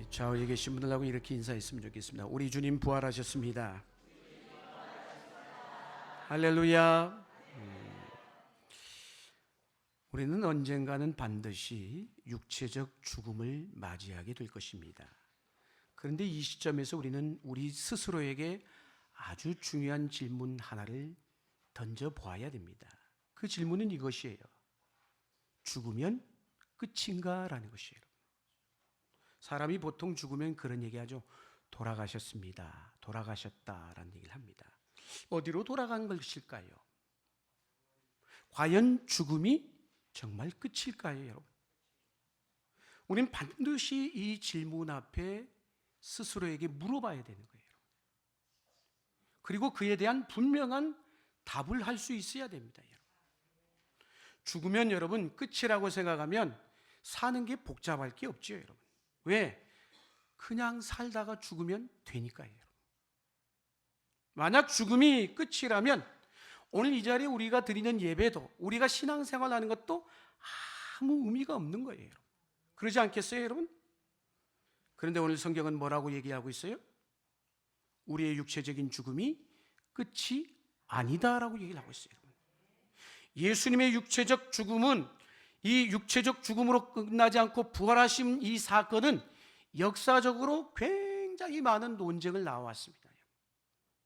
좌우에 계신 분들하고 이렇게 인사했으면 좋겠습니다. 우리 주님 부활하셨습니다. 할렐루야. 우리는 언젠가는 반드시 육체적 죽음을 맞이하게 될 것입니다. 그런데 이 시점에서 우리는 우리 스스로에게 아주 중요한 질문 하나를 던져보아야 됩니다. 그 질문은 이것이에요. 죽으면 끝인가? 라는 것이에요. 사람이 보통 죽으면 그런 얘기하죠. 돌아가셨습니다. 돌아가셨다라는 얘기를 합니다. 어디로 돌아간 것일까요? 과연 죽음이 정말 끝일까요, 여러분? 우린 반드시 이 질문 앞에 스스로에게 물어봐야 되는 거예요. 그리고 그에 대한 분명한 답을 할 수 있어야 됩니다, 여러분. 죽으면 여러분 끝이라고 생각하면 사는 게 복잡할 게 없죠, 여러분. 왜? 그냥 살다가 죽으면 되니까요. 만약 죽음이 끝이라면 오늘 이 자리에 우리가 드리는 예배도, 우리가 신앙생활하는 것도 아무 의미가 없는 거예요. 그러지 않겠어요, 여러분? 그런데 오늘 성경은 뭐라고 얘기하고 있어요? 우리의 육체적인 죽음이 끝이 아니다라고 얘기를 하고 있어요. 예수님의 육체적 죽음은 이 육체적 죽음으로 끝나지 않고 부활하신 이 사건은 역사적으로 굉장히 많은 논쟁을 나왔습니다.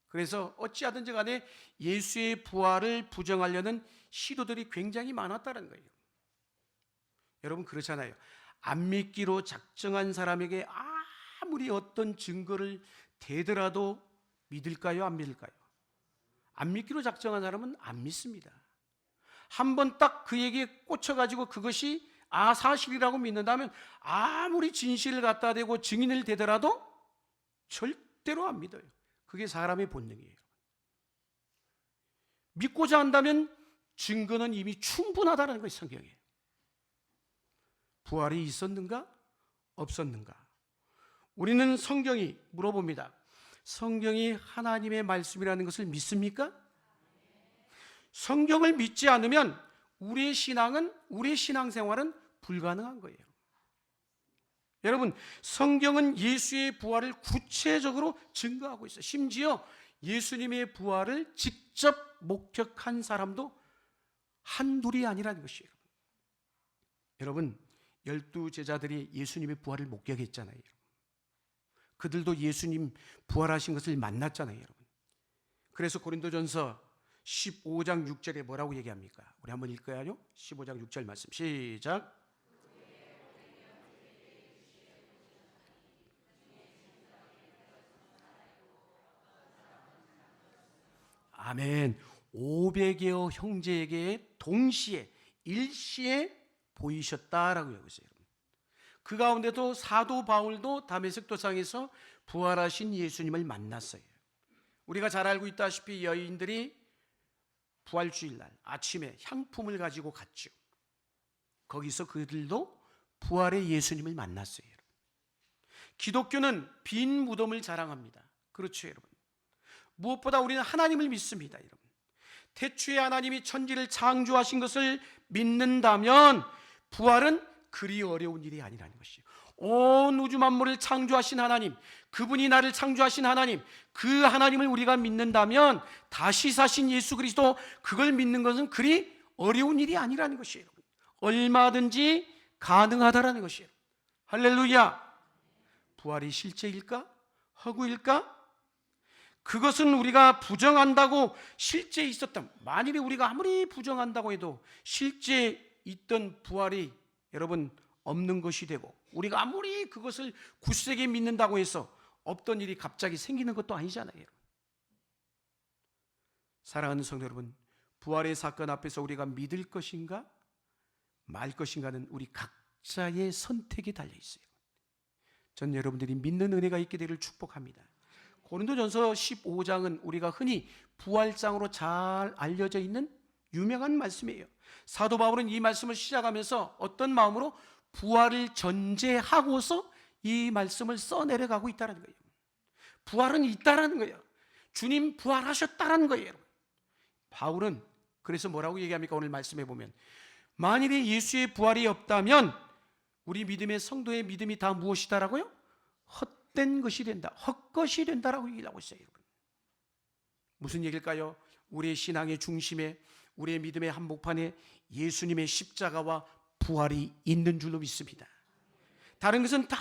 그래서 어찌하든지 간에 예수의 부활을 부정하려는 시도들이 굉장히 많았다는 거예요. 여러분 그렇잖아요. 안 믿기로 작정한 사람에게 아무리 어떤 증거를 대더라도 믿을까요? 안 믿을까요? 안 믿기로 작정한 사람은 안 믿습니다. 한번 딱 그 얘기에 꽂혀가지고 그것이 사실이라고 믿는다면 아무리 진실을 갖다 대고 증인을 대더라도 절대로 안 믿어요. 그게 사람의 본능이에요. 믿고자 한다면 증거는 이미 충분하다는 것이 성경이에요. 부활이 있었는가? 없었는가? 우리는 성경이 물어봅니다. 성경이 하나님의 말씀이라는 것을 믿습니까? 성경을 믿지 않으면 우리의 신앙생활은 불가능한 거예요. 여러분, 성경은 예수의 부활을 구체적으로 증거하고 있어요. 심지어 예수님의 부활을 직접 목격한 사람도 한둘이 아니라는 것이에요. 여러분, 12 제자들이 예수님의 부활을 목격했잖아요. 그들도 예수님 부활하신 것을 만났잖아요, 여러분. 그래서 고린도전서 15장 6절에 뭐라고 얘기합니까? 우리 한번 읽어야죠. 15장 6절 말씀 시작. 아멘. 500여 형제에게 동시에 일시에 보이셨다라고 얘기하고 있어요. 그 가운데도 사도 바울도 다메섹 도상에서 부활하신 예수님을 만났어요. 우리가 잘 알고 있다시피 여인들이 부활주일날 아침에 향품을 가지고 갔죠. 거기서 그들도 부활의 예수님을 만났어요. 기독교는 빈 무덤을 자랑합니다. 그렇죠, 여러분. 무엇보다 우리는 하나님을 믿습니다, 여러분. 태초에 하나님이 천지를 창조하신 것을 믿는다면 부활은 그리 어려운 일이 아니라는 것이에요. 온 우주 만물을 창조하신 하나님, 그분이 나를 창조하신 하나님, 그 하나님을 우리가 믿는다면 다시 사신 예수 그리스도, 그걸 믿는 것은 그리 어려운 일이 아니라는 것이에요. 얼마든지 가능하다라는 것이에요. 할렐루야. 부활이 실제일까? 허구일까? 그것은 우리가 부정한다고 실제 있었던, 만일에 우리가 아무리 부정한다고 해도 실제 있던 부활이 여러분 없는 것이 되고, 우리가 아무리 그것을 굳세게 믿는다고 해서 없던 일이 갑자기 생기는 것도 아니잖아요. 사랑하는 성도 여러분, 부활의 사건 앞에서 우리가 믿을 것인가 말 것인가는 우리 각자의 선택에 달려 있어요. 전 여러분들이 믿는 은혜가 있게 되기를 축복합니다. 고린도전서 15장은 우리가 흔히 부활장으로 잘 알려져 있는 유명한 말씀이에요. 사도 바울은 이 말씀을 시작하면서 어떤 마음으로 부활을 전제하고서 이 말씀을 써내려가고 있다는 거예요. 부활은 있다라는 거예요. 주님 부활하셨다라는 거예요. 바울은 그래서 뭐라고 얘기합니까? 오늘 말씀해 보면 만일에 예수의 부활이 없다면 우리 믿음의 성도의 믿음이 다 무엇이다라고요? 헛된 것이 된다, 헛것이 된다라고 얘기를 하고 있어요. 여러분. 무슨 얘기일까요? 우리의 신앙의 중심에, 우리의 믿음의 한복판에 예수님의 십자가와 부활이 있는 줄로 믿습니다. 다른 것은 다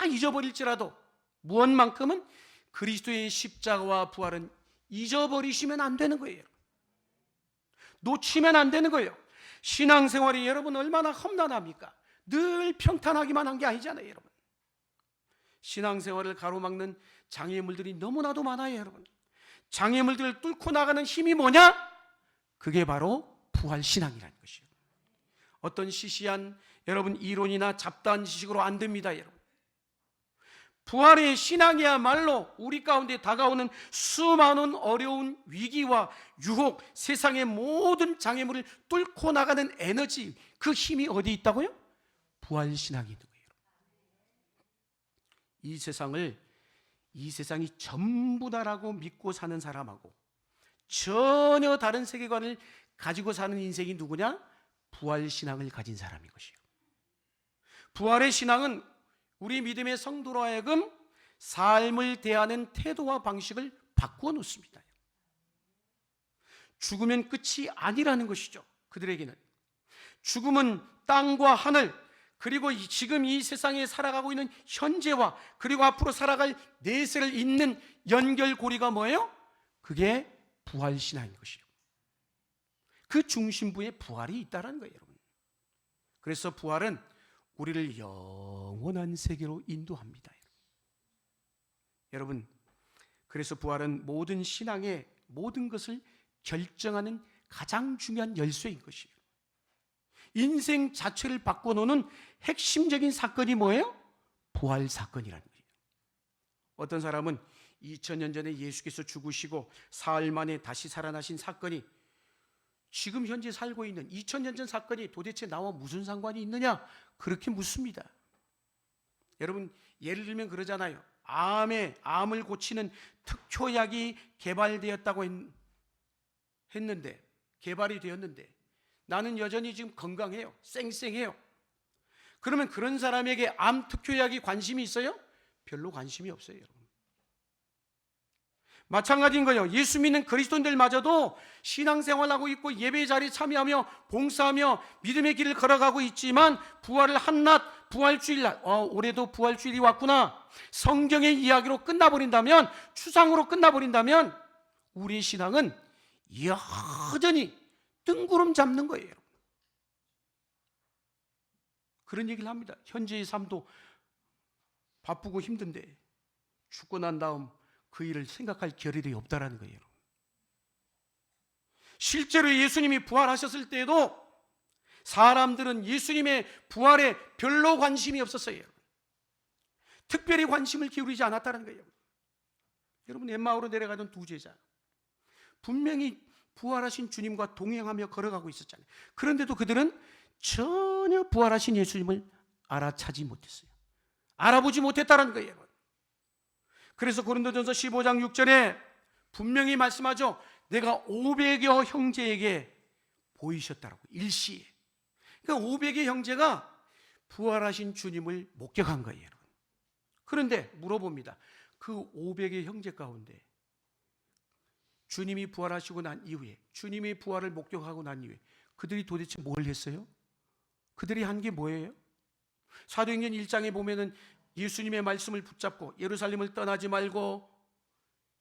잊어버릴지라도 무엇만큼은 그리스도의 십자가와 부활은 잊어버리시면 안 되는 거예요. 놓치면 안 되는 거예요. 신앙생활이 여러분 얼마나 험난합니까? 늘 평탄하기만 한 게 아니잖아요, 여러분. 신앙생활을 가로막는 장애물들이 너무나도 많아요, 여러분. 장애물들을 뚫고 나가는 힘이 뭐냐? 그게 바로 부활신앙이라는 것이에요. 어떤 시시한 여러분 이론이나 잡다한 지식으로 안 됩니다, 여러분. 부활의 신앙이야말로 우리 가운데 다가오는 수많은 어려운 위기와 유혹, 세상의 모든 장애물을 뚫고 나가는 에너지, 그 힘이 어디 있다고요? 부활신앙이 있는 거예요. 이 세상이 전부다라고 믿고 사는 사람하고 전혀 다른 세계관을 가지고 사는 인생이 누구냐? 부활신앙을 가진 사람인 것이에요. 부활의 신앙은 우리 믿음의 성도로 하여금 삶을 대하는 태도와 방식을 바꾸어 놓습니다. 죽으면 끝이 아니라는 것이죠. 그들에게는 죽음은 땅과 하늘, 그리고 지금 이 세상에 살아가고 있는 현재와 그리고 앞으로 살아갈 내세를 잇는 연결고리가 뭐예요? 그게 부활신앙인 것이에요. 그 중심부에 부활이 있다는 거예요, 여러분. 그래서 부활은 우리를 영원한 세계로 인도합니다. 여러분, 그래서 부활은 모든 신앙의 모든 것을 결정하는 가장 중요한 열쇠인 것이에요. 인생 자체를 바꿔놓는 핵심적인 사건이 뭐예요? 부활 사건이라는 거예요. 어떤 사람은 2000년 전에 예수께서 죽으시고 사흘 만에 다시 살아나신 사건이 지금 현재 살고 있는 2000년 전 사건이 도대체 나와 무슨 상관이 있느냐? 그렇게 묻습니다. 여러분, 예를 들면 그러잖아요. 암을 고치는 특효약이 개발되었다고 했는데, 개발이 되었는데 나는 여전히 지금 건강해요. 쌩쌩해요. 그러면 그런 사람에게 암 특효약이 관심이 있어요? 별로 관심이 없어요, 여러분. 마찬가지인 거예요. 예수 믿는 그리스도인들마저도 신앙생활하고 있고 예배 자리에 참여하며 봉사하며 믿음의 길을 걸어가고 있지만 부활을 한낮, 부활주일날, 올해도 부활주일이 왔구나, 성경의 이야기로 끝나버린다면, 추상으로 끝나버린다면 우리의 신앙은 여전히 뜬구름 잡는 거예요. 그런 얘기를 합니다. 현재의 삶도 바쁘고 힘든데 죽고 난 다음 그 일을 생각할 겨를이 없다라는 거예요. 실제로 예수님이 부활하셨을 때에도 사람들은 예수님의 부활에 별로 관심이 없었어요. 특별히 관심을 기울이지 않았다는 거예요. 여러분, 엠마오로 내려가던 두 제자, 분명히 부활하신 주님과 동행하며 걸어가고 있었잖아요. 그런데도 그들은 전혀 부활하신 예수님을 알아차지 못했어요. 알아보지 못했다는 거예요. 그래서 고린도전서 15장 6절에 분명히 말씀하죠. 내가 500여 형제에게 보이셨다라고, 일시에. 그러니까 500의 형제가 부활하신 주님을 목격한 거예요, 여러분. 그런데 물어봅니다. 그 500의 형제 가운데 주님이 부활하시고 난 이후에, 주님의 부활을 목격하고 난 이후에 그들이 도대체 뭘 했어요? 그들이 한 게 뭐예요? 사도행전 1장에 보면은 예수님의 말씀을 붙잡고 예루살렘을 떠나지 말고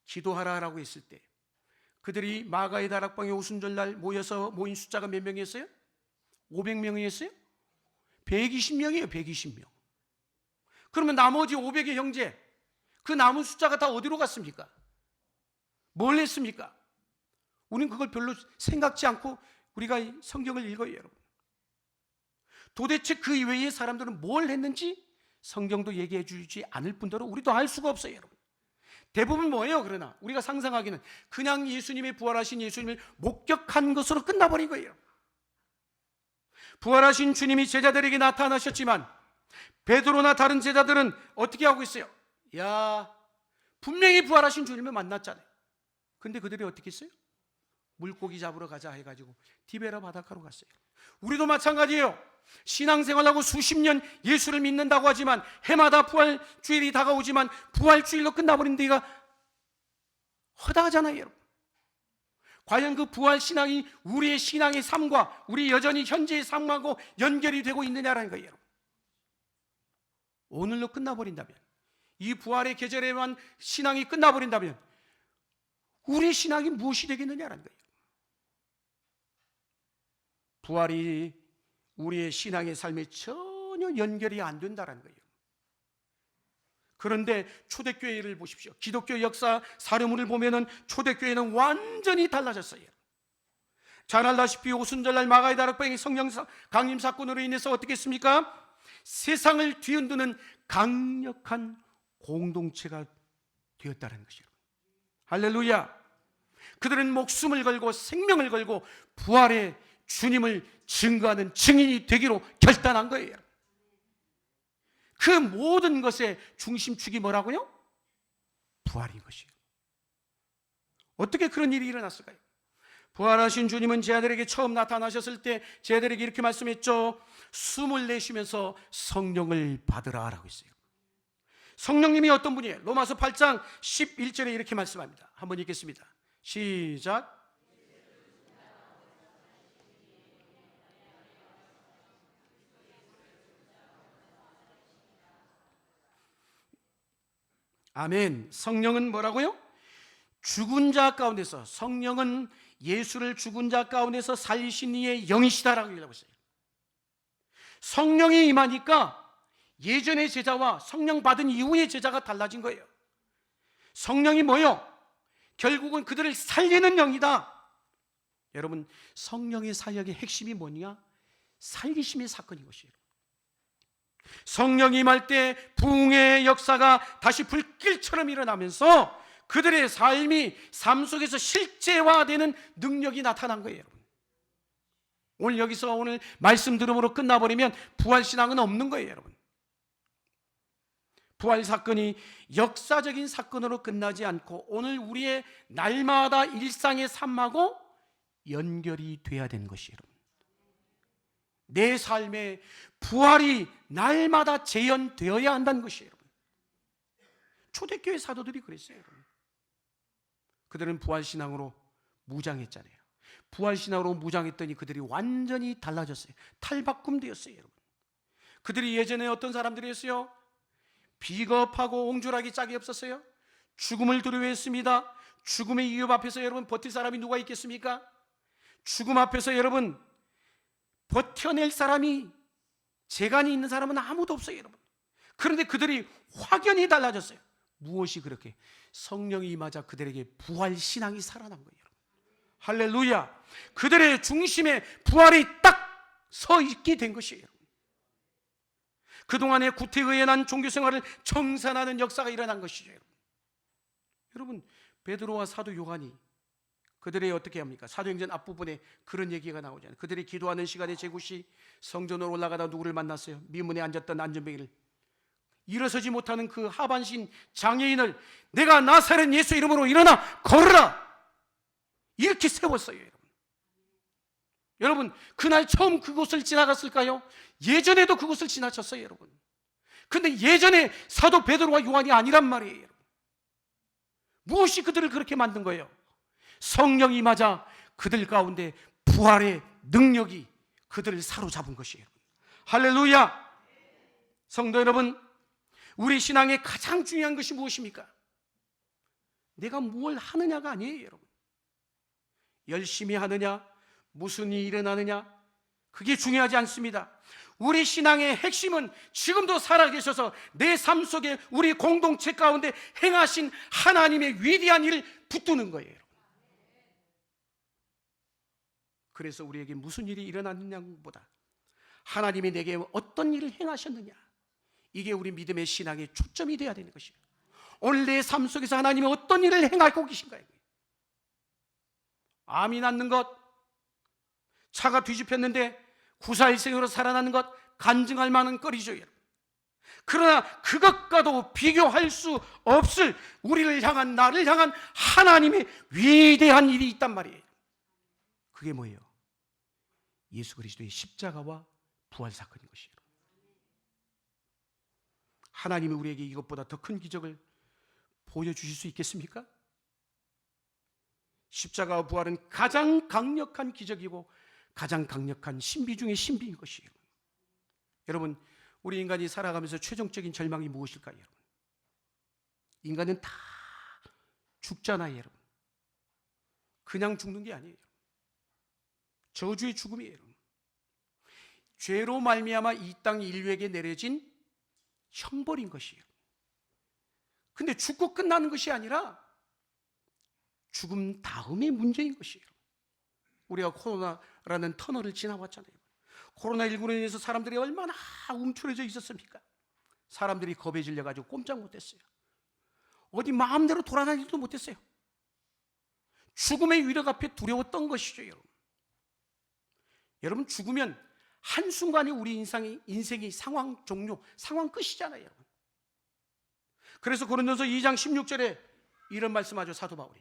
기도하라라고 했을 때 그들이 마가의 다락방에 오순절날 모인 숫자가 몇 명이었어요? 500명이었어요? 120명이에요. 120명. 그러면 나머지 500의 형제, 그 남은 숫자가 다 어디로 갔습니까? 뭘 했습니까? 우리는 그걸 별로 생각지 않고 우리가 성경을 읽어요, 여러분. 도대체 그 이외의 사람들은 뭘 했는지 성경도 얘기해 주지 않을 뿐더러 우리도 알 수가 없어요, 여러분. 대부분 뭐예요? 그러나 우리가 상상하기는 그냥 예수님의 부활하신 예수님을 목격한 것으로 끝나버린 거예요. 부활하신 주님이 제자들에게 나타나셨지만 베드로나 다른 제자들은 어떻게 하고 있어요? 분명히 부활하신 주님을 만났잖아요. 근데 그들이 어떻게 했어요? 물고기 잡으러 가자 해가지고 디베라 바닷가로 갔어요. 우리도 마찬가지예요. 신앙생활하고 수십 년 예수를 믿는다고 하지만 해마다 부활주일이 다가오지만 부활주일로 끝나버린 데가 허다하잖아요, 여러분. 과연 그 부활신앙이 우리의 신앙의 삶과 우리 여전히 현재의 삶하고 연결이 되고 있느냐라는 거예요, 여러분. 오늘로 끝나버린다면, 이 부활의 계절에만 신앙이 끝나버린다면 우리의 신앙이 무엇이 되겠느냐라는 거예요. 부활이 우리의 신앙의 삶에 전혀 연결이 안 된다는 거예요. 그런데 초대교회를 보십시오. 기독교 역사 사료물을 보면은 초대교회는 완전히 달라졌어요. 잘 알다시피 오순절날 마가의 다락방의 성령 강림 사건으로 인해서 어떻게 했습니까? 세상을 뒤흔드는 강력한 공동체가 되었다는 것이죠. 할렐루야. 그들은 목숨을 걸고 생명을 걸고 부활의 주님을 증거하는 증인이 되기로 결단한 거예요. 그 모든 것의 중심축이 뭐라고요? 부활인 것이에요. 어떻게 그런 일이 일어났을까요? 부활하신 주님은 제 아들에게 처음 나타나셨을 때 제 아들에게 이렇게 말씀했죠. 숨을 내쉬면서 성령을 받으라 라고 했어요. 성령님이 어떤 분이에요? 로마서 8장 11절에 이렇게 말씀합니다. 한번 읽겠습니다. 시작. 아멘. 성령은 뭐라고요? 죽은 자 가운데서, 성령은 예수를 죽은 자 가운데서 살리신 이의 영이시다라고 얘기하고 있어요. 성령이 임하니까 예전의 제자와 성령 받은 이후의 제자가 달라진 거예요. 성령이 뭐요? 결국은 그들을 살리는 영이다. 여러분, 성령의 사역의 핵심이 뭐냐? 살리심의 사건인 것이에요. 성령이 임할 때 부흥의 역사가 다시 불길처럼 일어나면서 그들의 삶이 삶 속에서 실제화되는 능력이 나타난 거예요, 여러분. 오늘 여기서 오늘 말씀 들음으로 끝나버리면 부활신앙은 없는 거예요, 여러분. 부활 사건이 역사적인 사건으로 끝나지 않고 오늘 우리의 날마다 일상의 삶하고 연결이 돼야 되는 것이에요, 여러분. 내 삶에 부활이 날마다 재현되어야 한다는 것이에요, 여러분. 초대교회 사도들이 그랬어요, 여러분. 그들은 부활신앙으로 무장했잖아요. 부활신앙으로 무장했더니 그들이 완전히 달라졌어요. 탈바꿈되었어요, 여러분. 그들이 예전에 어떤 사람들이었어요? 비겁하고 옹졸하기 짝이 없었어요. 죽음을 두려워했습니다. 죽음의 위협 앞에서 여러분 버틸 사람이 누가 있겠습니까? 죽음 앞에서 여러분 버텨낼 사람이, 재간이 있는 사람은 아무도 없어요, 여러분. 그런데 그들이 확연히 달라졌어요. 무엇이 그렇게? 성령이 임하자 그들에게 부활신앙이 살아난 거예요, 여러분. 할렐루야. 그들의 중심에 부활이 딱 서 있게 된 것이에요, 여러분. 그동안의 구태의에 난 종교생활을 청산하는 역사가 일어난 것이죠, 여러분. 여러분, 베드로와 사도 요한이 그들이 어떻게 합니까? 사도행전 앞부분에 그런 얘기가 나오잖아요. 그들이 기도하는 시간에 제굿이 성전으로 올라가다 누구를 만났어요? 미문에 앉았던 안전뱅이를, 일어서지 못하는 그 하반신 장애인을 내가 나사렛 예수 이름으로 일어나 걸으라, 이렇게 세웠어요, 여러분. 여러분, 그날 처음 그곳을 지나갔을까요? 예전에도 그곳을 지나쳤어요, 여러분. 근데 예전에 사도 베드로와 요한이 아니란 말이에요, 여러분. 무엇이 그들을 그렇게 만든 거예요? 성령이 임하자 그들 가운데 부활의 능력이 그들을 사로잡은 것이에요. 할렐루야. 성도 여러분, 우리 신앙의 가장 중요한 것이 무엇입니까? 내가 뭘 하느냐가 아니에요, 여러분. 열심히 하느냐, 무슨 일이 일어나느냐, 그게 중요하지 않습니다. 우리 신앙의 핵심은 지금도 살아계셔서 내 삶 속에 우리 공동체 가운데 행하신 하나님의 위대한 일을 붙드는 거예요, 여러분. 그래서 우리에게 무슨 일이 일어났느냐보다 하나님이 내게 어떤 일을 행하셨느냐, 이게 우리 믿음의 신앙의 초점이 되어야 되는 것이에요. 오늘 내 삶 속에서 하나님이 어떤 일을 행하고 계신가요? 암이 낫는 것, 차가 뒤집혔는데 구사일생으로 살아나는 것, 간증할 만한 거리죠, 여러분. 그러나 그것과도 비교할 수 없을 우리를 향한, 나를 향한 하나님의 위대한 일이 있단 말이에요. 그게 뭐예요? 예수 그리스도의 십자가와 부활 사건인 것이에요. 하나님이 우리에게 이것보다 더 큰 기적을 보여주실 수 있겠습니까? 십자가와 부활은 가장 강력한 기적이고 가장 강력한 신비 중의 신비인 것이에요. 여러분, 우리 인간이 살아가면서 최종적인 절망이 무엇일까요? 여러분, 인간은 다 죽잖아요. 여러분, 그냥 죽는 게 아니에요. 저주의 죽음이에요. 여러분, 죄로 말미암아 이 땅 인류에게 내려진 형벌인 것이에요. 근데 죽고 끝나는 것이 아니라 죽음 다음의 문제인 것이에요. 우리가 코로나라는 터널을 지나왔잖아요. 코로나19로 인해서 사람들이 얼마나 움츠러져 있었습니까? 사람들이 겁에 질려가지고 꼼짝 못했어요. 어디 마음대로 돌아다니지도 못했어요. 죽음의 위력 앞에 두려웠던 것이죠. 여러분, 죽으면 한순간에 우리 인생이 상황 종료, 상황 끝이잖아요. 여러분. 그래서 고린도서 2장 16절에 이런 말씀하죠. 사도 바울이.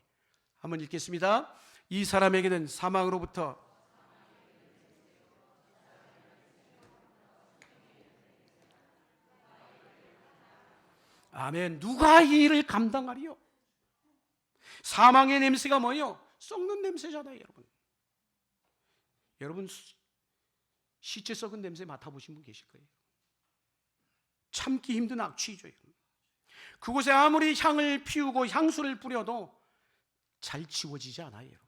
한번 읽겠습니다. 이 사람에게는 사망으로부터 아멘. 누가 이 일을 감당하리요? 사망의 냄새가 뭐예요? 썩는 냄새잖아요, 여러분. 여러분, 시체 썩은 냄새 맡아보신 분 계실 거예요. 참기 힘든 악취죠. 여러분. 그곳에 아무리 향을 피우고 향수를 뿌려도 잘 지워지지 않아요. 여러분.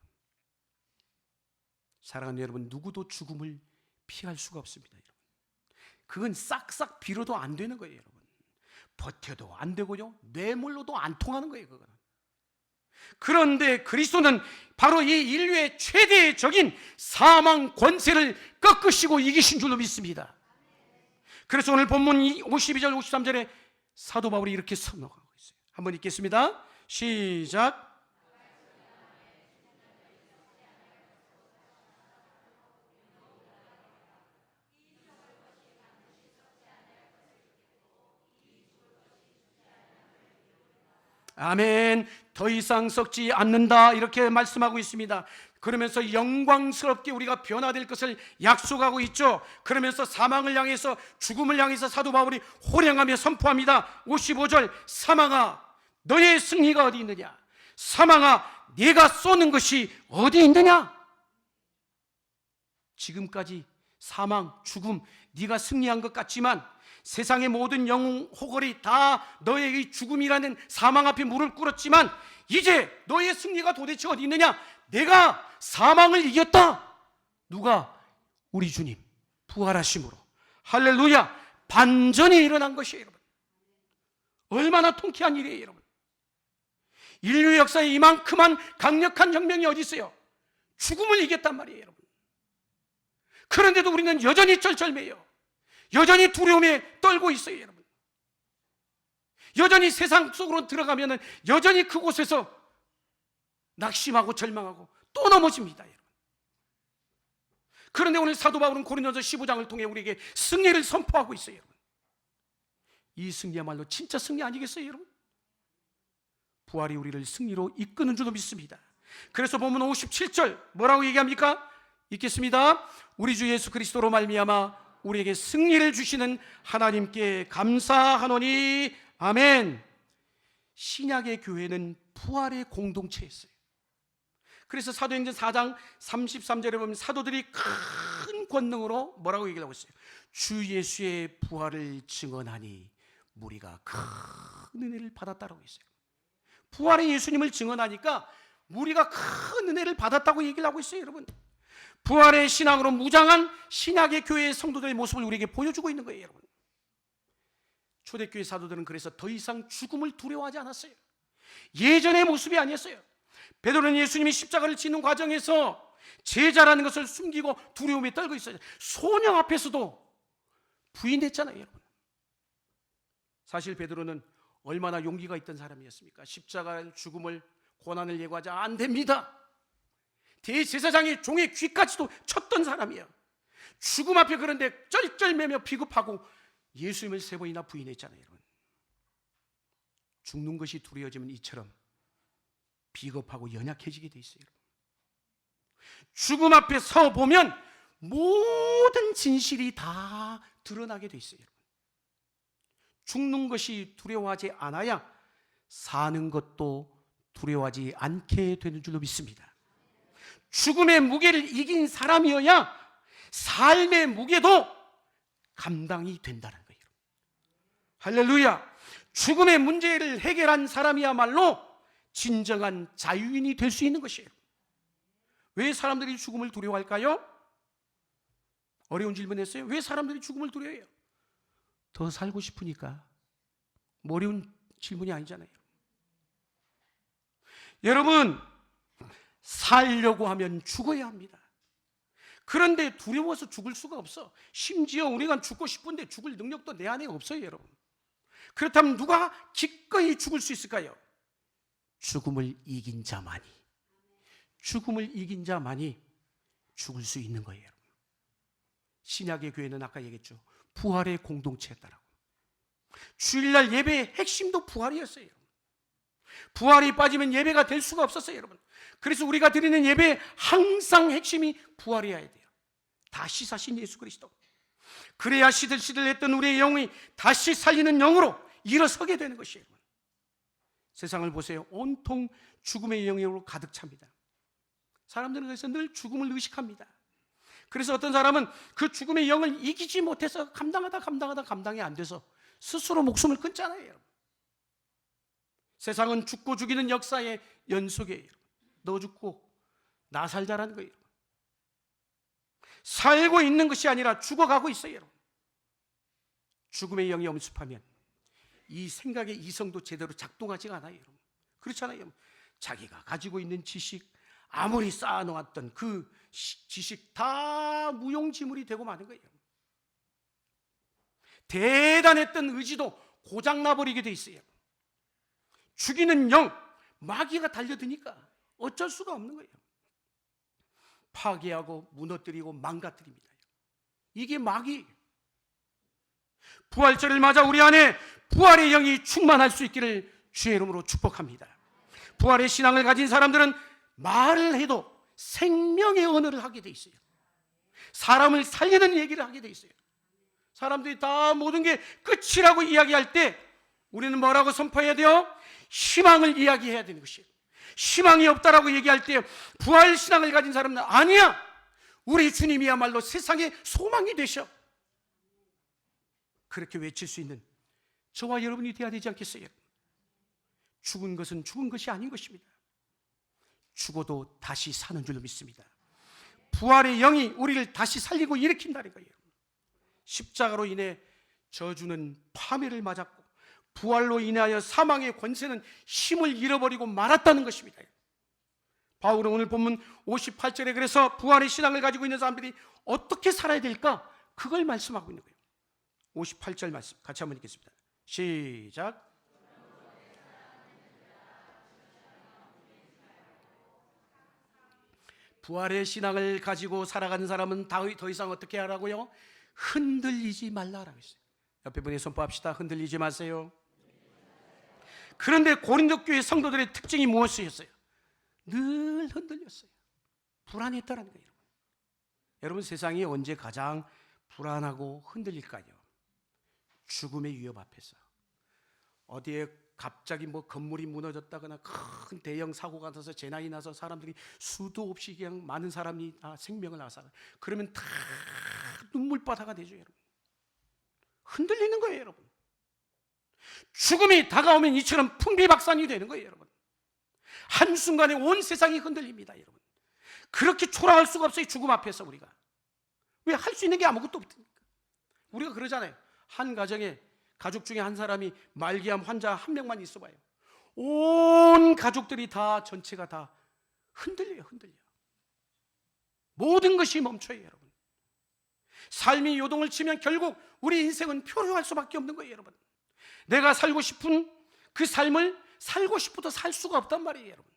사랑하는 여러분, 누구도 죽음을 피할 수가 없습니다. 여러분. 그건 싹싹 빌어도 안 되는 거예요. 여러분. 버텨도 안 되고요, 뇌물로도 안 통하는 거예요. 그거는. 그런데 그리스도는 바로 이 인류의 최대적인 사망 권세를 꺾으시고 이기신 줄로 믿습니다. 그래서 오늘 본문 52절 53절에 사도 바울이 이렇게 선언하고 있어요. 한번 읽겠습니다. 시작. 아멘. 더 이상 썩지 않는다, 이렇게 말씀하고 있습니다. 그러면서 영광스럽게 우리가 변화될 것을 약속하고 있죠. 그러면서 사망을 향해서, 죽음을 향해서 사도 바울이 호령하며 선포합니다. 55절, 사망아 너의 승리가 어디 있느냐? 사망아 네가 쏘는 것이 어디 있느냐? 지금까지 사망, 죽음, 네가 승리한 것 같지만 세상의 모든 영웅 호걸이 다 너의 이 죽음이라는 사망 앞에 무릎 꿇었지만 이제 너의 승리가 도대체 어디 있느냐? 내가 사망을 이겼다. 누가? 우리 주님 부활하심으로. 할렐루야. 반전이 일어난 것이에요. 여러분, 얼마나 통쾌한 일이에요. 여러분, 인류 역사에 이만큼한 강력한 혁명이 어디 있어요? 죽음을 이겼단 말이에요. 여러분. 그런데도 우리는 여전히 쩔쩔매요. 여전히 두려움에 떨고 있어요. 여러분, 여전히 세상 속으로 들어가면 여전히 그곳에서 낙심하고 절망하고 또 넘어집니다. 여러분. 그런데 오늘 사도 바울은 고린도서 15장을 통해 우리에게 승리를 선포하고 있어요. 여러분, 이 승리야말로 진짜 승리 아니겠어요? 여러분, 부활이 우리를 승리로 이끄는 줄로 믿습니다. 그래서 본문 57절 뭐라고 얘기합니까? 읽겠습니다. 우리 주 예수 그리스도로 말미암아 우리에게 승리를 주시는 하나님께 감사하노니 아멘. 신약의 교회는 부활의 공동체였어요. 그래서 사도행전 4장 33절에 보면 사도들이 큰 권능으로 뭐라고 얘기하고 있어요? 주 예수의 부활을 증언하니 무리가 큰 은혜를 받았다라고 했어요. 부활의 예수님을 증언하니까 무리가 큰 은혜를 받았다고 얘기를 하고 있어요. 여러분, 부활의 신앙으로 무장한 신약의 교회의 성도들의 모습을 우리에게 보여주고 있는 거예요. 여러분, 초대교회 사도들은 그래서 더 이상 죽음을 두려워하지 않았어요. 예전의 모습이 아니었어요. 베드로는 예수님이 십자가를 지는 과정에서 제자라는 것을 숨기고 두려움에 떨고 있어요. 소녀 앞에서도 부인했잖아요. 여러분, 사실 베드로는 얼마나 용기가 있던 사람이었습니까? 십자가 죽음을, 고난을 예고하자 안 됩니다. 대제사장의 종의 귀까지도 쳤던 사람이에요. 죽음 앞에 그런데 쩔쩔매며 비급하고 예수님을 3번이나 부인했잖아요. 여러분, 죽는 것이 두려워지면 이처럼 비겁하고 연약해지게 돼 있어요. 여러분. 죽음 앞에 서 보면 모든 진실이 다 드러나게 돼 있어요. 죽는 것이 두려워하지 않아야 사는 것도 두려워하지 않게 되는 줄로 믿습니다. 죽음의 무게를 이긴 사람이어야 삶의 무게도 감당이 된다는 거예요. 할렐루야. 죽음의 문제를 해결한 사람이야말로 진정한 자유인이 될 수 있는 것이에요. 왜 사람들이 죽음을 두려워할까요? 어려운 질문했어요. 왜 사람들이 죽음을 두려워해요? 더 살고 싶으니까. 어려운 질문이 아니잖아요. 여러분, 살려고 하면 죽어야 합니다. 그런데 두려워서 죽을 수가 없어. 심지어 우리가 죽고 싶은데 죽을 능력도 내 안에 없어요, 여러분. 그렇다면 누가 기꺼이 죽을 수 있을까요? 죽음을 이긴 자만이, 죽음을 이긴 자만이 죽을 수 있는 거예요, 여러분. 신약의 교회는 아까 얘기했죠. 부활의 공동체였다라고. 주일날 예배의 핵심도 부활이었어요. 부활이 빠지면 예배가 될 수가 없었어요, 여러분. 그래서 우리가 드리는 예배의 항상 핵심이 부활이어야 돼요. 다시 사신 예수 그리스도. 그래야 시들시들했던 우리의 영이 다시 살리는 영으로 일어서게 되는 것이에요. 세상을 보세요. 온통 죽음의 영으로 가득 찹니다. 사람들은 그래서 늘 죽음을 의식합니다. 그래서 어떤 사람은 그 죽음의 영을 이기지 못해서 감당하다 감당이 안 돼서 스스로 목숨을 끊잖아요. 세상은 죽고 죽이는 역사의 연속이에요. 너 죽고 나 살자라는 거예요. 살고 있는 것이 아니라 죽어가고 있어요. 죽음의 영이 엄습하면 이 생각의 이성도 제대로 작동하지가 않아요. 그렇잖아요. 자기가 가지고 있는 지식, 아무리 쌓아놓았던 그 지식 다 무용지물이 되고 마는 거예요. 대단했던 의지도 고장나버리게 돼 있어요. 죽이는 영, 마귀가 달려드니까 어쩔 수가 없는 거예요. 파괴하고 무너뜨리고 망가뜨립니다. 이게 마귀. 부활절을 맞아 우리 안에 부활의 영이 충만할 수 있기를 주의 이름으로 축복합니다. 부활의 신앙을 가진 사람들은 말을 해도 생명의 언어를 하게 돼 있어요. 사람을 살리는 얘기를 하게 돼 있어요. 사람들이 다 모든 게 끝이라고 이야기할 때 우리는 뭐라고 선포해야 돼요? 희망을 이야기해야 되는 것이에요. 희망이 없다라고 얘기할 때 부활 신앙을 가진 사람은 아니야, 우리 주님이야말로 세상의 소망이 되셔, 그렇게 외칠 수 있는 저와 여러분이 되어야 되지 않겠어요? 죽은 것은 죽은 것이 아닌 것입니다. 죽어도 다시 사는 줄로 믿습니다. 부활의 영이 우리를 다시 살리고 일으킨다는 거예요. 십자가로 인해 저주는 파멸을 맞았고 부활로 인하여 사망의 권세는 힘을 잃어버리고 말았다는 것입니다. 바울은 오늘 본문 58절에 그래서 부활의 신앙을 가지고 있는 사람들이 어떻게 살아야 될까? 그걸 말씀하고 있는 거예요. 58절 말씀 같이 한번 읽겠습니다. 시작. 부활의 신앙을 가지고 살아가는 사람은 더 이상 어떻게 하라고요? 흔들리지 말라라고 했어요. 옆에 분이 선포합시다. 흔들리지 마세요. 그런데 고린도 교회 성도들의 특징이 무엇이었어요? 늘 흔들렸어요. 불안했다는 거예요. 여러분, 세상이 언제 가장 불안하고 흔들릴까요? 죽음의 위협 앞에서. 어디에 갑자기 건물이 무너졌다거나 큰 대형 사고가 나서 재난이 나서 사람들이 수도 없이 그냥 많은 사람이 다 생명을 앗아가, 그러면 다 눈물바다가 되죠, 여러분. 흔들리는 거예요, 여러분. 죽음이 다가오면 이처럼 풍비박산이 되는 거예요, 여러분. 한순간에 온 세상이 흔들립니다, 여러분. 그렇게 초라할 수가 없어요, 죽음 앞에서. 우리가 왜 할 수 있는 게 아무것도 없으니까. 우리가 그러잖아요. 한 가정에 가족 중에 한 사람이 말기암 환자 한 명만 있어봐요. 온 가족들이 다, 전체가 다 흔들려요. 모든 것이 멈춰요, 여러분. 삶이 요동을 치면 결국 우리 인생은 표류할 수밖에 없는 거예요, 여러분. 내가 살고 싶은 그 삶을 살고 싶어도 살 수가 없단 말이에요, 여러분.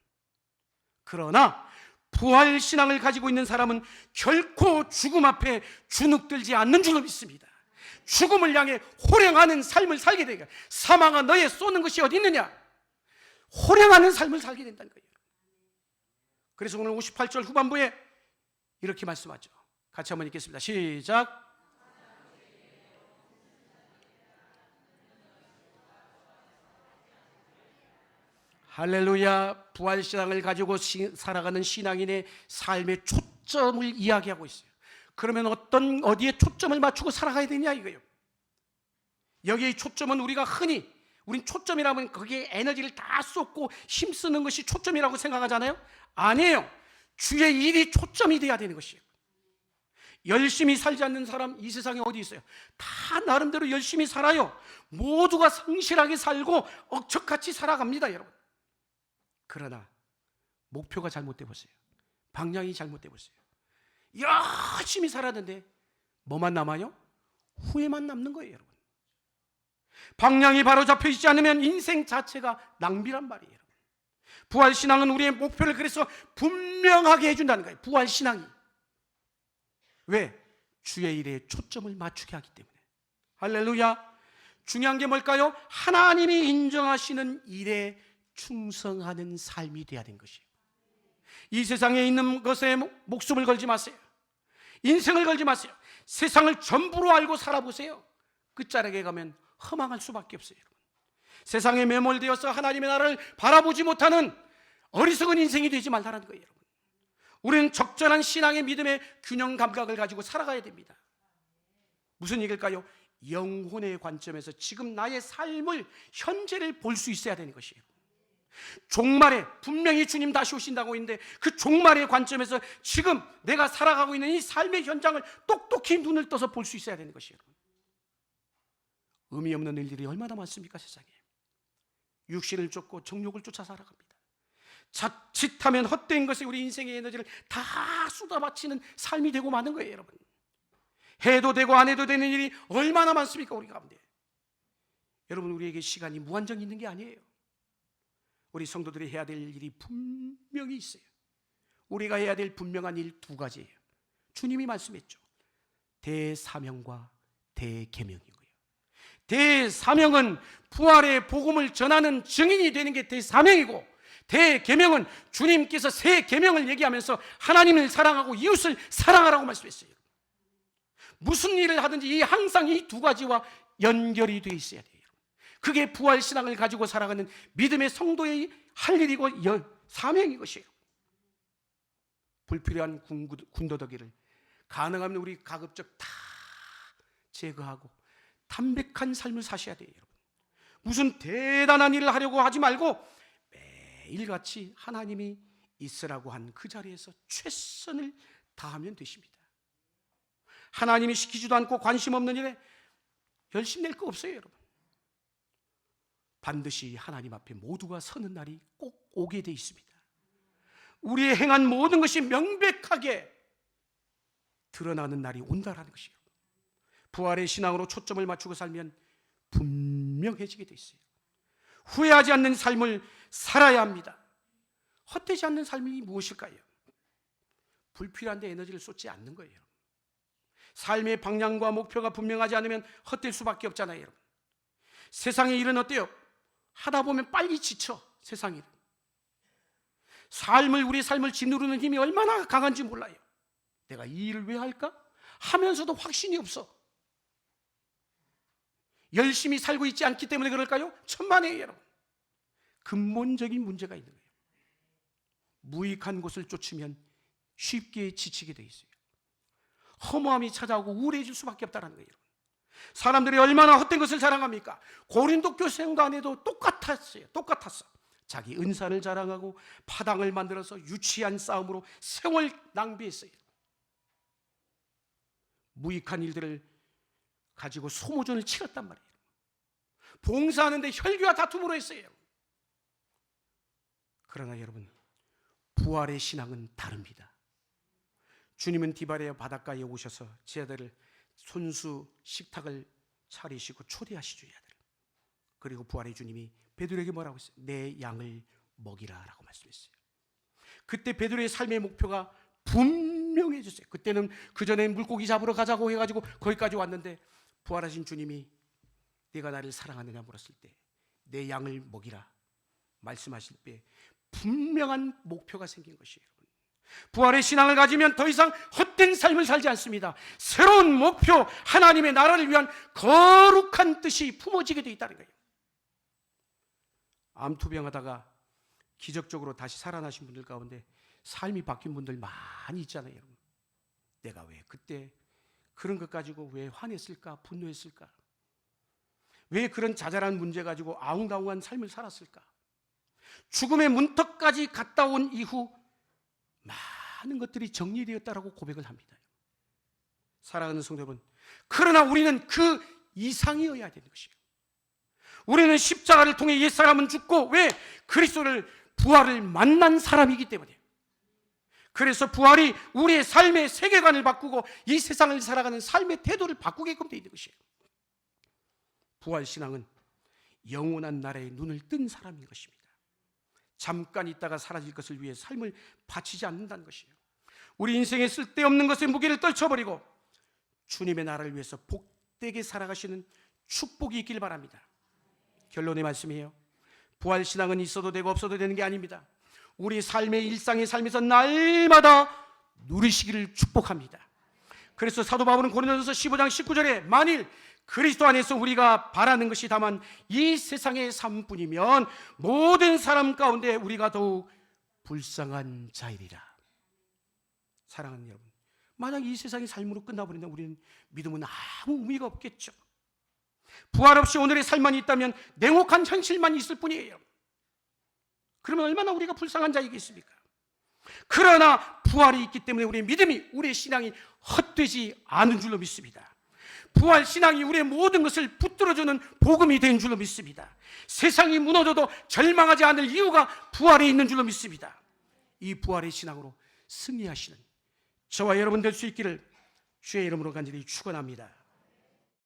그러나 부활 신앙을 가지고 있는 사람은 결코 죽음 앞에 주눅들지 않는 줄로 믿습니다. 죽음을 향해 호령하는 삶을 살게 되니까, 사망아 너의 쏘는 것이 어디 있느냐, 호령하는 삶을 살게 된다는 거예요. 그래서 오늘 58절 후반부에 이렇게 말씀하죠. 같이 한번 읽겠습니다. 시작. 할렐루야. 부활신앙을 가지고 살아가는 신앙인의 삶의 초점을 이야기하고 있어요. 그러면 어디에 초점을 맞추고 살아가야 되냐 이거예요. 여기에 초점은 우리가 흔히, 우린 초점이라면 거기에 에너지를 다 쏟고 힘쓰는 것이 초점이라고 생각하잖아요. 아니에요. 주의 일이 초점이 돼야 되는 것이에요. 열심히 살지 않는 사람 이 세상에 어디 있어요? 다 나름대로 열심히 살아요. 모두가 성실하게 살고 억척같이 살아갑니다, 여러분. 그러나 목표가 잘못돼 보세요. 방향이 잘못돼 보세요. 열심히 살았는데 뭐만 남아요? 후회만 남는 거예요, 여러분. 방향이 바로 잡혀 있지 않으면 인생 자체가 낭비란 말이에요. 부활신앙은 우리의 목표를 그래서 분명하게 해준다는 거예요. 부활신앙이. 왜? 주의 일에 초점을 맞추게 하기 때문에. 할렐루야. 중요한 게 뭘까요? 하나님이 인정하시는 일에 충성하는 삶이 되어야 되는 것이에요. 이 세상에 있는 것에 목숨을 걸지 마세요. 인생을 걸지 마세요. 세상을 전부로 알고 살아보세요. 끝자락에 가면 허망할 수밖에 없어요, 여러분. 세상에 매몰되어서 하나님의 나라를 바라보지 못하는 어리석은 인생이 되지 말라는 거예요, 여러분. 우리는 적절한 신앙의 믿음의 균형 감각을 가지고 살아가야 됩니다. 무슨 얘기일까요? 영혼의 관점에서 지금 나의 삶을, 현재를 볼 수 있어야 되는 것이에요. 종말에 분명히 주님 다시 오신다고 있는데 그 종말의 관점에서 지금 내가 살아가고 있는 이 삶의 현장을 똑똑히 눈을 떠서 볼 수 있어야 되는 것이에요. 의미 없는 일들이 얼마나 많습니까, 세상에. 육신을 쫓고 정욕을 쫓아 살아갑니다. 자칫하면 헛된 것에 우리 인생의 에너지를 다 쏟아바치는 삶이 되고 마는 거예요, 여러분. 해도 되고 안 해도 되는 일이 얼마나 많습니까, 우리 가운데. 여러분, 우리에게 시간이 무한정 있는 게 아니에요. 우리 성도들이 해야 될 일이 분명히 있어요. 우리가 해야 될 분명한 일 두 가지예요. 주님이 말씀했죠. 대사명과 대계명이고요. 대사명은 부활의 복음을 전하는 증인이 되는 게 대사명이고, 대계명은 주님께서 새 계명을 얘기하면서 하나님을 사랑하고 이웃을 사랑하라고 말씀했어요. 무슨 일을 하든지 항상 이 두 가지와 연결이 되어 있어야 돼요. 그게 부활신앙을 가지고 살아가는 믿음의 성도의 할 일이고 사명인 것이에요. 불필요한 군더더기를 가능하면 우리 가급적 다 제거하고 담백한 삶을 사셔야 돼요, 여러분. 무슨 대단한 일을 하려고 하지 말고 매일같이 하나님이 있으라고 한 그 자리에서 최선을 다하면 되십니다. 하나님이 시키지도 않고 관심 없는 일에 열심 낼 거 없어요, 여러분. 반드시 하나님 앞에 모두가 서는 날이 꼭 오게 돼 있습니다. 우리의 행한 모든 것이 명백하게 드러나는 날이 온다라는 것이에요. 부활의 신앙으로 초점을 맞추고 살면 분명해지게 돼 있어요. 후회하지 않는 삶을 살아야 합니다. 헛되지 않는 삶이 무엇일까요? 불필요한 데 에너지를 쏟지 않는 거예요. 삶의 방향과 목표가 분명하지 않으면 헛될 수밖에 없잖아요, 여러분. 세상의 일은 어때요? 하다 보면 빨리 지쳐, 세상 일은. 우리 삶을 짓누르는 힘이 얼마나 강한지 몰라요. 내가 이 일을 왜 할까? 하면서도 확신이 없어. 열심히 살고 있지 않기 때문에 그럴까요? 천만에요, 여러분. 근본적인 문제가 있는 거예요. 무익한 곳을 쫓으면 쉽게 지치게 돼 있어요. 허무함이 찾아오고 우울해질 수밖에 없다는 거예요. 사람들이 얼마나 헛된 것을 자랑합니까? 고린도 교생관에도 똑같았어. 자기 은사를 자랑하고 파당을 만들어서 유치한 싸움으로 세월 낭비했어요. 무익한 일들을 가지고 소모전을 치렀단 말이에요. 봉사하는데 혈기와 다툼으로 했어요. 그러나 여러분, 부활의 신앙은 다릅니다. 주님은 디바레아 바닷가에 오셔서 제자들을 손수 식탁을 차리시고 초대하시죠, 제자들. 그리고 부활의 주님이 베드로에게 뭐라고 했어요? 내 양을 먹이라 라고 말씀했어요. 그때 베드로의 삶의 목표가 분명해졌어요. 그때는 그전에 물고기 잡으러 가자고 해가지고 거기까지 왔는데 부활하신 주님이 네가 나를 사랑하느냐 물었을 때 내 양을 먹이라 말씀하실 때 분명한 목표가 생긴 것이에요. 부활의 신앙을 가지면 더 이상 헛된 삶을 살지 않습니다. 새로운 목표, 하나님의 나라를 위한 거룩한 뜻이 품어지게 되어 있다는 거예요. 암투병하다가 기적적으로 다시 살아나신 분들 가운데 삶이 바뀐 분들 많이 있잖아요. 여러분. 내가 왜 그때 그런 것 가지고 왜 화냈을까, 분노했을까? 왜 그런 자잘한 문제 가지고 아웅다웅한 삶을 살았을까? 죽음의 문턱까지 갔다 온 이후 많은 것들이 정리되었다라고 고백을 합니다. 사랑하는 성도 여러분, 그러나 우리는 그 이상이어야 되는 것이에요. 우리는 십자가를 통해 옛사람은 죽고, 왜? 그리스도를, 부활을 만난 사람이기 때문에. 그래서 부활이 우리의 삶의 세계관을 바꾸고 이 세상을 살아가는 삶의 태도를 바꾸게끔 되어 있는 것이에요. 부활신앙은 영원한 나라에 눈을 뜬 사람인 것입니다. 잠깐 있다가 사라질 것을 위해 삶을 바치지 않는다는 것이에요. 우리 인생에 쓸데없는 것의 무게를 떨쳐버리고 주님의 나라를 위해서 복되게 살아가시는 축복이 있길 바랍니다. 결론의 말씀이에요. 부활신앙은 있어도 되고 없어도 되는 게 아닙니다. 우리 삶의 일상의 삶에서 날마다 누리시기를 축복합니다. 그래서 사도 바울은 고린도전서 15장 19절에 만일 그리스도 안에서 우리가 바라는 것이 다만 이 세상의 삶뿐이면 모든 사람 가운데 우리가 더욱 불쌍한 자이리라. 사랑하는 여러분, 만약 이 세상의 삶으로 끝나버린다면 우리는 믿음은 아무 의미가 없겠죠. 부활 없이 오늘의 삶만 있다면 냉혹한 현실만 있을 뿐이에요. 그러면 얼마나 우리가 불쌍한 자이겠습니까? 그러나 부활이 있기 때문에 우리의 믿음이, 우리의 신앙이 헛되지 않은 줄로 믿습니다. 부활 신앙이 우리의 모든 것을 붙들어주는 복음이 된 줄로 믿습니다. 세상이 무너져도 절망하지 않을 이유가 부활에 있는 줄로 믿습니다. 이 부활의 신앙으로 승리하시는 저와 여러분 될 수 있기를 주의 이름으로 간절히 축원합니다.